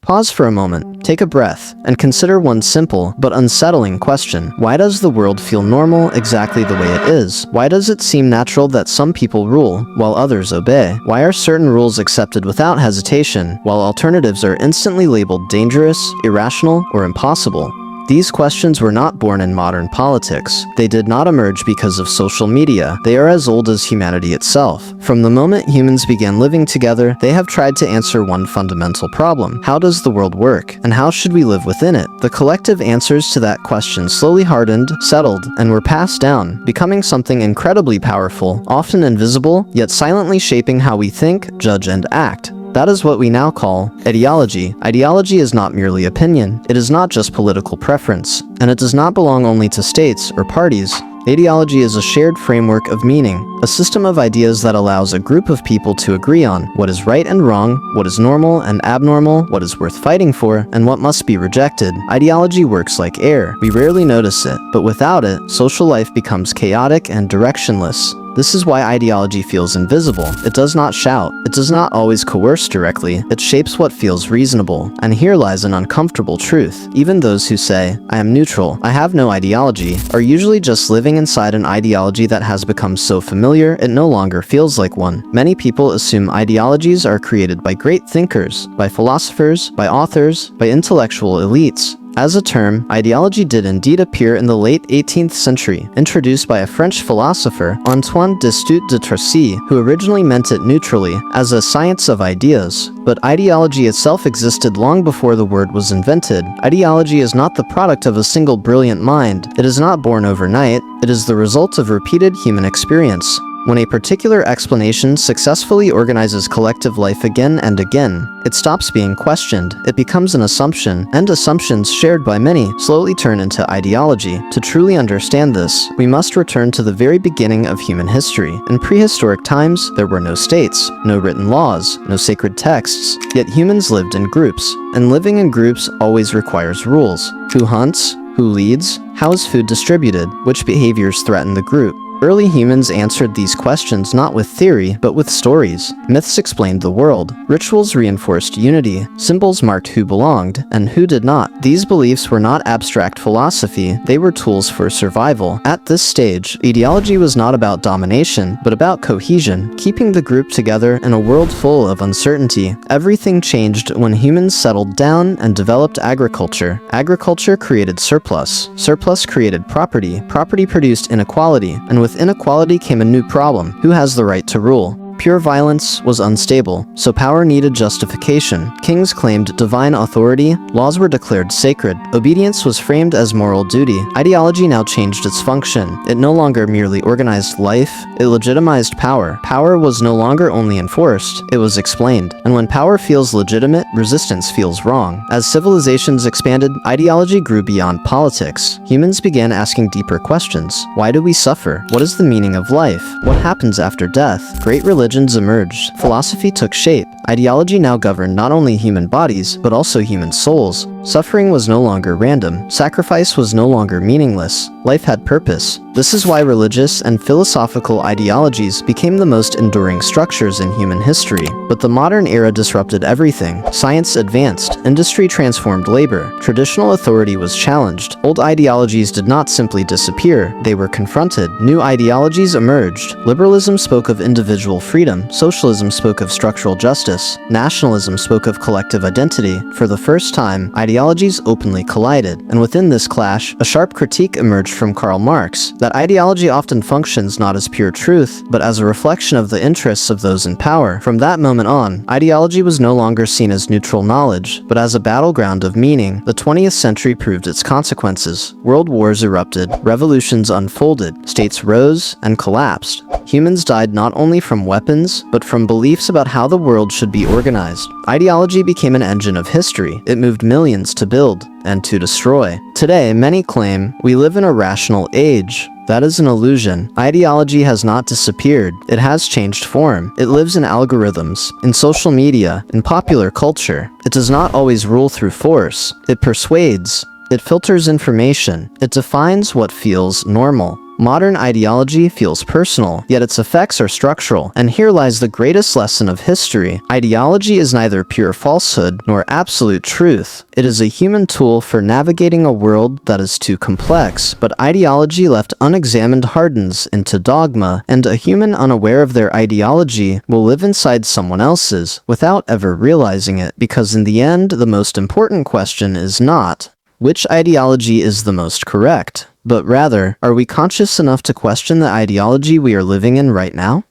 Pause for a moment, take a breath, and consider one simple but unsettling question. Why does the world feel normal exactly the way it is? Why does it seem natural that some people rule while others obey? Why are certain rules accepted without hesitation while alternatives are instantly labeled dangerous, irrational, or impossible? These questions were not born in modern politics. They did not emerge because of social media. They are as old as humanity itself. From the moment humans began living together, they have tried to answer one fundamental problem. How does the world work? And how should we live within it? The collective answers to that question slowly hardened, settled, and were passed down, becoming something incredibly powerful, often invisible, yet silently shaping how we think, judge, and act. That is what we now call ideology. Ideology is not merely opinion. It is not just political preference, and it does not belong only to states or parties. Ideology is a shared framework of meaning, a system of ideas that allows a group of people to agree on what is right and wrong, what is normal and abnormal, what is worth fighting for, and what must be rejected. Ideology works like air. We rarely notice it, but without it, social life becomes chaotic and directionless. This is why ideology feels invisible. It does not shout. It does not always coerce directly. It shapes what feels reasonable. And here lies an uncomfortable truth. Even those who say, "I am neutral, I have no ideology," are usually just living inside an ideology that has become so familiar it no longer feels like one. Many people assume ideologies are created by great thinkers, by philosophers, by authors, by intellectual elites. As a term, ideology did indeed appear in the late 18th century, introduced by a French philosopher, Antoine de Saint-Exupéry, who originally meant it neutrally, as a science of ideas. But ideology itself existed long before the word was invented. Ideology is not the product of a single brilliant mind. It is not born overnight. It is the result of repeated human experience. When a particular explanation successfully organizes collective life again and again, it stops being questioned, it becomes an assumption, and assumptions shared by many slowly turn into ideology. To truly understand this, we must return to the very beginning of human history. In prehistoric times, there were no states, no written laws, no sacred texts, yet humans lived in groups, and living in groups always requires rules. Who hunts? Who leads? How is food distributed? Which behaviors threaten the group? Early humans answered these questions not with theory, but with stories. Myths explained the world. Rituals reinforced unity. Symbols marked who belonged and who did not. These beliefs were not abstract philosophy, they were tools for survival. At this stage, ideology was not about domination, but about cohesion, keeping the group together in a world full of uncertainty. Everything changed when humans settled down and developed agriculture. Agriculture created surplus. Surplus created property. Property produced inequality, and with inequality came a new problem: who has the right to rule? Pure violence was unstable, so power needed justification. Kings claimed divine authority, laws were declared sacred, obedience was framed as moral duty. Ideology now changed its function. It no longer merely organized life, it legitimized power. Power was no longer only enforced, it was explained. And when power feels legitimate, resistance feels wrong. As civilizations expanded, ideology grew beyond politics. Humans began asking deeper questions. Why do we suffer? What is the meaning of life? What happens after death? Great religions emerged. Philosophy took shape. Ideology now governed not only human bodies, but also human souls. Suffering was no longer random. Sacrifice was no longer meaningless. Life had purpose. This is why religious and philosophical ideologies became the most enduring structures in human history. But the modern era disrupted everything. Science advanced. Industry transformed labor. Traditional authority was challenged. Old ideologies did not simply disappear. They were confronted. New ideologies emerged. Liberalism spoke of individual freedom. Socialism spoke of structural justice. Nationalism spoke of collective identity. For the first time, ideologies openly collided. And within this clash, a sharp critique emerged from Karl Marx, that ideology often functions not as pure truth, but as a reflection of the interests of those in power. From that moment on, ideology was no longer seen as neutral knowledge, but as a battleground of meaning. The 20th century proved its consequences. World wars erupted, revolutions unfolded, states rose and collapsed. Humans died not only from weapons, but from beliefs about how the world should be organized. Ideology became an engine of history. It moved millions to build and to destroy. Today, many claim we live in a rational age. That is an illusion. Ideology has not disappeared. It has changed form. It lives in algorithms, in social media, in popular culture. It does not always rule through force. It persuades. It filters information. It defines what feels normal. Modern ideology feels personal, yet its effects are structural, and here lies the greatest lesson of history. Ideology is neither pure falsehood nor absolute truth. It is a human tool for navigating a world that is too complex, but ideology left unexamined hardens into dogma, and a human unaware of their ideology will live inside someone else's without ever realizing it, because in the end, the most important question is not which ideology is the most correct, but rather, are we conscious enough to question the ideology we are living in right now?